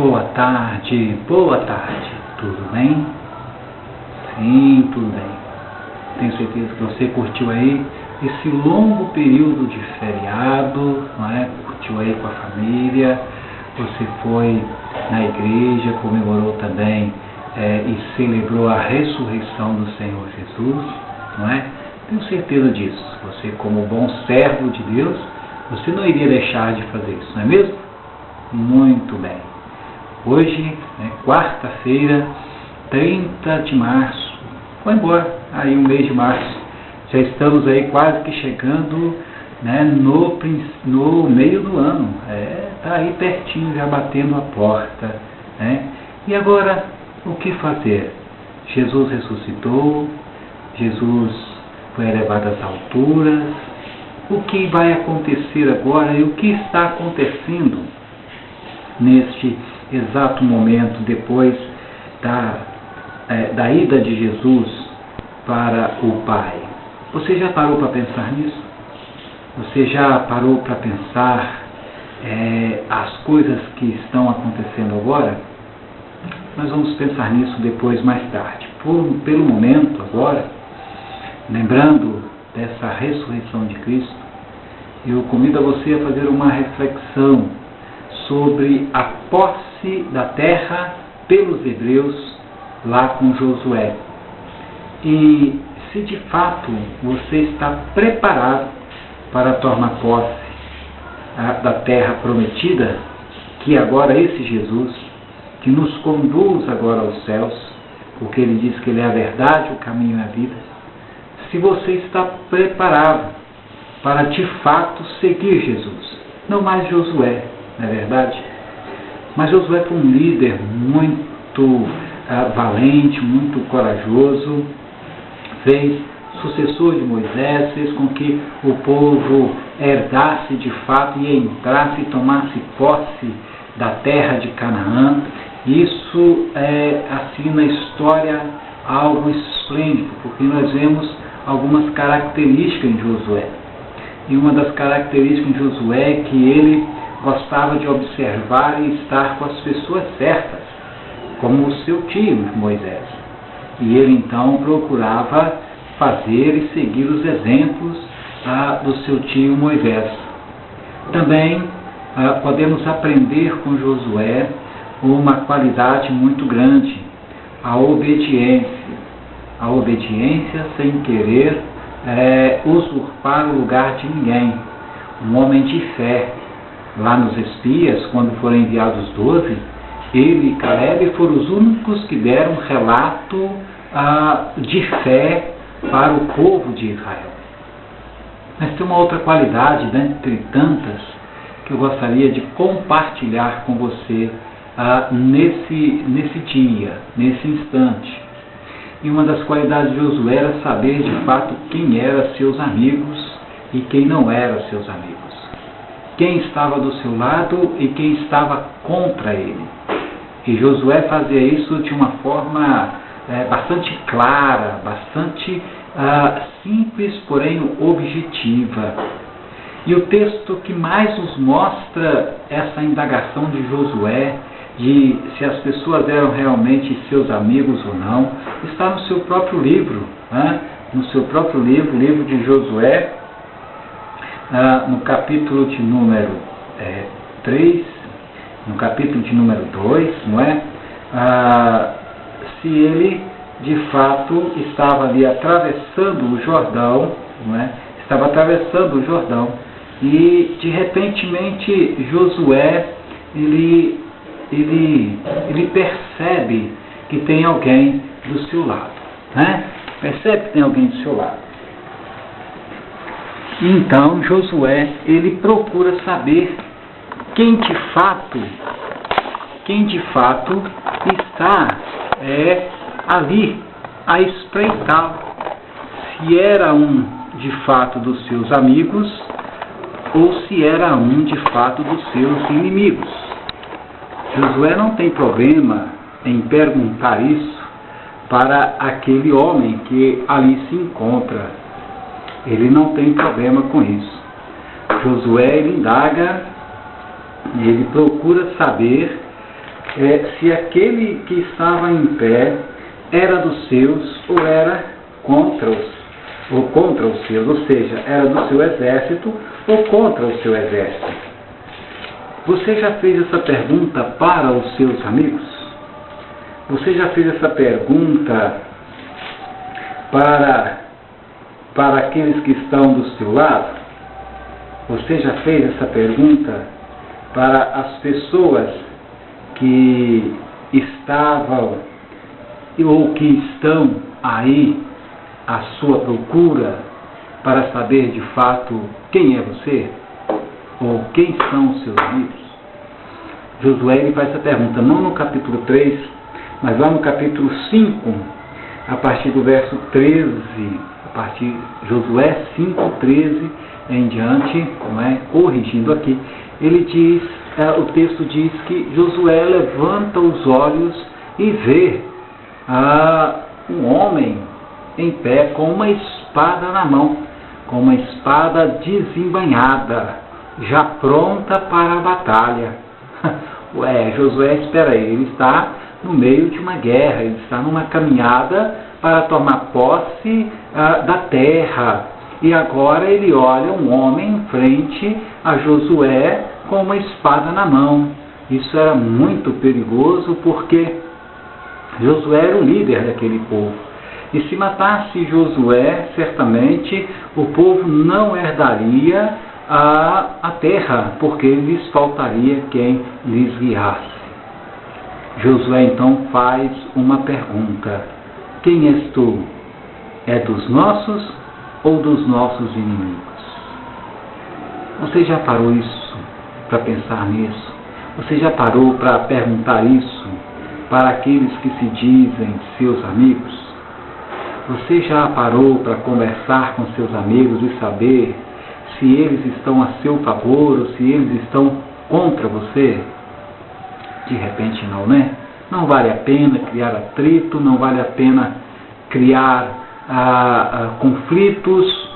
Boa tarde, tudo bem? Sim, tudo bem. Tenho certeza que você curtiu aí esse longo período de feriado, não é? Curtiu aí com a família, você foi na igreja, comemorou também e celebrou a ressurreição do Senhor Jesus, não é? Tenho certeza disso. Você, como bom servo de Deus, você não iria deixar de fazer isso, não é mesmo? Muito bem. Hoje, quarta-feira, 30 de março, vai embora, aí o mês de março, já estamos aí quase que chegando, né, no meio do ano, tá aí pertinho, já batendo a porta, né? E agora, o que fazer? Jesus ressuscitou, Jesus foi elevado às alturas, o que vai acontecer agora e o que está acontecendo neste exato momento, depois da ida de Jesus para o Pai? Você já parou para pensar nisso? Você já parou para pensar as coisas que estão acontecendo agora? Nós vamos pensar nisso depois, mais tarde. Pelo momento, agora, lembrando dessa ressurreição de Cristo, eu convido a você a fazer uma reflexão sobre a posse da terra pelos hebreus lá com Josué. E se de fato você está preparado para tomar posse da terra prometida, que agora esse Jesus, que nos conduz agora aos céus, porque ele diz que ele é a verdade, o caminho e a vida, se você está preparado para de fato seguir Jesus, não mais Josué, não é verdade? Mas Josué foi um líder muito valente, muito corajoso, fez sucessor de Moisés, fez com que o povo herdasse de fato e entrasse e tomasse posse da terra de Canaã. Isso é, assim, na história, algo esplêndido, porque nós vemos algumas características em Josué. E uma das características em Josué é que ele gostava de observar e estar com as pessoas certas, como o seu tio Moisés. E ele então procurava fazer e seguir os exemplos do seu tio Moisés. Também podemos aprender com Josué uma qualidade muito grande, a obediência. A obediência sem querer usurpar o lugar de ninguém. Um homem de fé. Lá nos espias, quando foram enviados 12, ele e Caleb foram os únicos que deram relato de fé para o povo de Israel. Mas tem uma outra qualidade, dentre tantas, que eu gostaria de compartilhar com você nesse dia, nesse instante. E uma das qualidades de Josué era saber de fato quem eram seus amigos e quem não eram seus amigos. Quem estava do seu lado e quem estava contra ele. E Josué fazia isso de uma forma bastante clara, bastante simples, porém objetiva. E o texto que mais nos mostra essa indagação de Josué, de se as pessoas eram realmente seus amigos ou não, está no seu próprio livro, no seu próprio livro, o livro de Josué, no capítulo de número 3, no capítulo de número 2, não é? Se ele, de fato, estava ali atravessando o Jordão, não é? Estava atravessando o Jordão, e, de repentemente, Josué, ele percebe que tem alguém do seu lado, né? Percebe que tem alguém do seu lado. Então, Josué, ele procura saber quem de fato está ali a espreitá-lo. Se era um de fato dos seus amigos ou se era um de fato dos seus inimigos. Josué não tem problema em perguntar isso para aquele homem que ali se encontra. Ele não tem problema com isso. Josué, ele indaga, ele procura saber se aquele que estava em pé era dos seus ou era contra os seus, ou seja, era do seu exército ou contra o seu exército. Você já fez essa pergunta para os seus amigos? Você já fez essa pergunta para aqueles que estão do seu lado? Você já fez essa pergunta para as pessoas que estavam ou que estão aí à sua procura para saber de fato quem é você? Ou quem são os seus amigos? Josué ele faz essa pergunta, não no capítulo 3, mas lá no capítulo 5, a partir do verso 13, Josué 5, 13 em diante, não é? Corrigindo aqui, ele diz, o texto diz que Josué levanta os olhos e vê um homem em pé com uma espada na mão, com uma espada desembainhada, já pronta para a batalha. Josué, espera aí, ele está no meio de uma guerra, ele está numa caminhada para tomar posse da terra. E agora ele olha um homem em frente a Josué com uma espada na mão. Isso era muito perigoso porque Josué era o líder daquele povo. E se matasse Josué, certamente o povo não herdaria a terra, porque lhes faltaria quem lhes guiasse. Josué então faz uma pergunta: quem és tu? É dos nossos ou dos nossos inimigos? Você já parou isso para pensar nisso? Você já parou para perguntar isso para aqueles que se dizem seus amigos? Você já parou para conversar com seus amigos e saber se eles estão a seu favor ou se eles estão contra você? De repente não, né? Não vale a pena criar atrito, não vale a pena criar conflitos.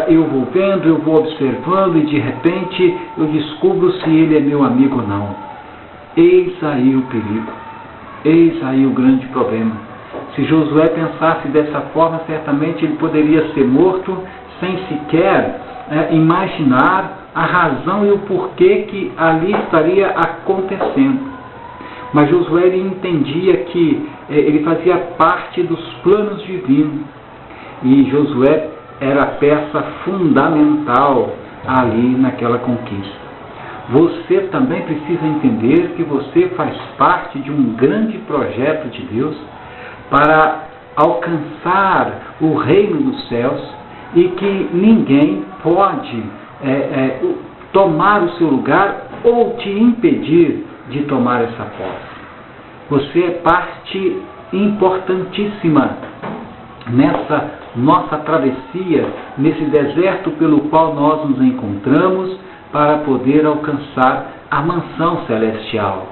Eu vou vendo, eu vou observando e de repente eu descubro se ele é meu amigo ou não. Eis aí o perigo, eis aí o grande problema. Se Josué pensasse dessa forma, certamente ele poderia ser morto sem sequer imaginar a razão e o porquê que ali estaria acontecendo. Mas Josué ele entendia que ele fazia parte dos planos divinos. E Josué era a peça fundamental ali naquela conquista. Você também precisa entender que você faz parte de um grande projeto de Deus para alcançar o reino dos céus e que ninguém pode tomar o seu lugar ou te impedir de tomar essa posse. Você é parte importantíssima nessa nossa travessia, nesse deserto pelo qual nós nos encontramos para poder alcançar a mansão celestial.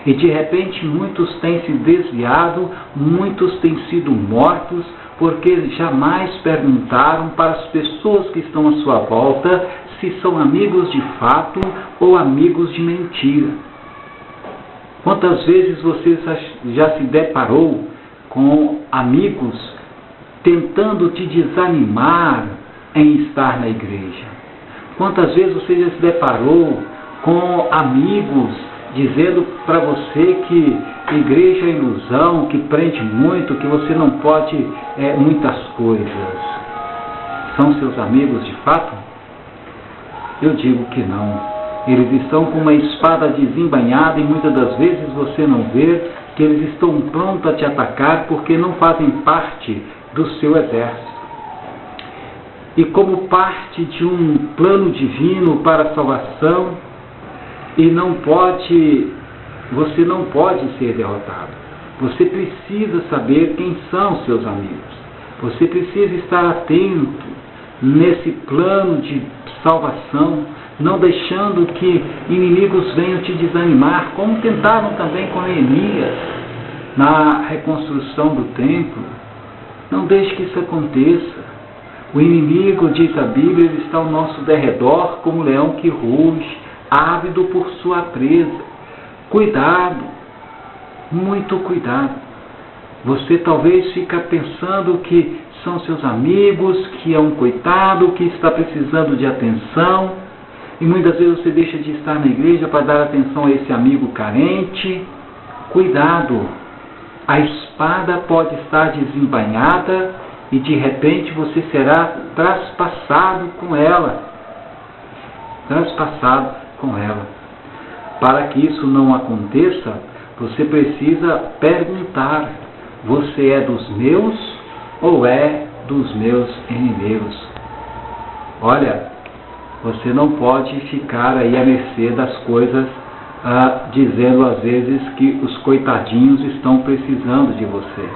E de repente muitos têm se desviado, muitos têm sido mortos, porque jamais perguntaram para as pessoas que estão à sua volta se são amigos de fato ou amigos de mentira. Quantas vezes você já se deparou com amigos tentando te desanimar em estar na igreja? Quantas vezes você já se deparou com amigos dizendo para você que igreja é ilusão, que prende muito, que você não pode muitas coisas? São seus amigos de fato? Eu digo que não. Eles estão com uma espada desembainhada e muitas das vezes você não vê que eles estão prontos a te atacar porque não fazem parte do seu exército. E como parte de um plano divino para a salvação, você não pode ser derrotado. Você precisa saber quem são seus amigos. Você precisa estar atento nesse plano de salvação, não deixando que inimigos venham te desanimar, como tentaram também com Neemias na reconstrução do templo. Não deixe que isso aconteça. O inimigo, diz a Bíblia, ele está ao nosso derredor como um leão que ruge, ávido por sua presa. Cuidado, Muito cuidado. Você talvez fica pensando que são seus amigos, que é um coitado, que está precisando de atenção, e muitas vezes você deixa de estar na igreja para dar atenção a esse amigo carente. Cuidado! A espada pode estar desembainhada e de repente você será traspassado com ela. Traspassado com ela. Para que isso não aconteça, você precisa perguntar: você é dos meus ou é dos meus inimigos? Olha, você não pode ficar aí à mercê das coisas, dizendo às vezes que os coitadinhos estão precisando de você.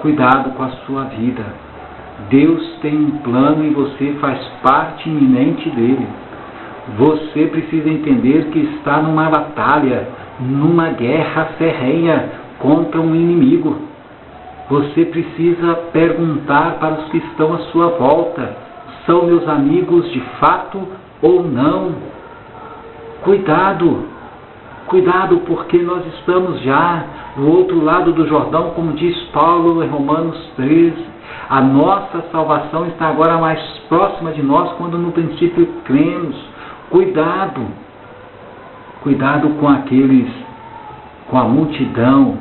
Cuidado com a sua vida. Deus tem um plano e você faz parte iminente dele. Você precisa entender que está numa batalha, numa guerra ferrenha contra um inimigo. Você precisa perguntar para os que estão à sua volta: são meus amigos de fato ou não? Cuidado! Cuidado, porque nós estamos já do outro lado do Jordão, como diz Paulo em Romanos 13. A nossa salvação está agora mais próxima de nós, quando no princípio cremos. Cuidado! Cuidado com com a multidão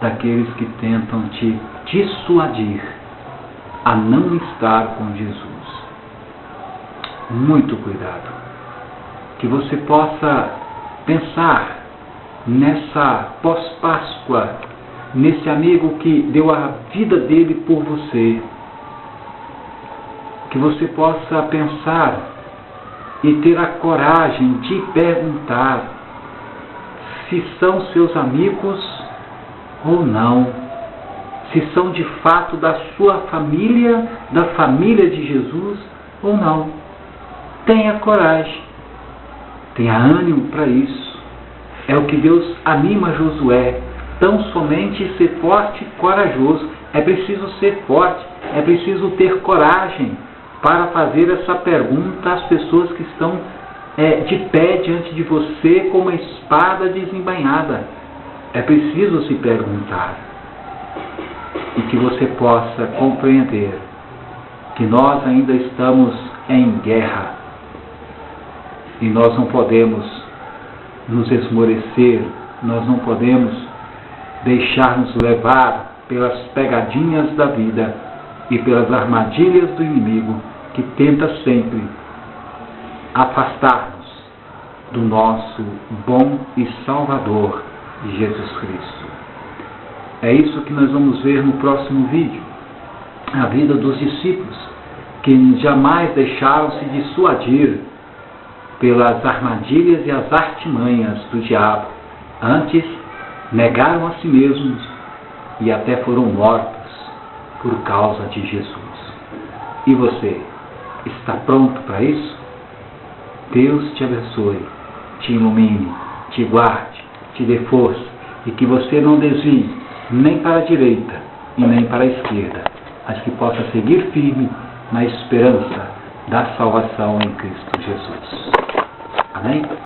daqueles que tentam te dissuadir a não estar com Jesus. Muito cuidado. Que você possa pensar nessa pós-Páscoa, nesse amigo que deu a vida dele por você. Que você possa pensar e ter a coragem de perguntar se são seus amigos ou não. Se são de fato da sua família, da família de Jesus ou não. Tenha coragem. Tenha ânimo para isso. É o que Deus anima Josué. Tão somente ser forte e corajoso. É preciso ser forte. É preciso ter coragem para fazer essa pergunta às pessoas que estão de pé diante de você com uma espada desembainhada. É preciso se perguntar. E que você possa compreender que nós ainda estamos em guerra. E nós não podemos nos esmorecer, nós não podemos deixar-nos levar pelas pegadinhas da vida e pelas armadilhas do inimigo, que tenta sempre afastar-nos do nosso bom e Salvador, Jesus Cristo. É isso que nós vamos ver no próximo vídeo. A vida dos discípulos, que jamais deixaram-se dissuadir pelas armadilhas e as artimanhas do diabo. Antes, negaram a si mesmos e até foram mortos por causa de Jesus. E você, está pronto para isso? Deus te abençoe, te ilumine, te guarde, te dê força e que você não desvie nem para a direita e nem para a esquerda, mas que possa seguir firme na esperança da salvação em Cristo Jesus. Amém?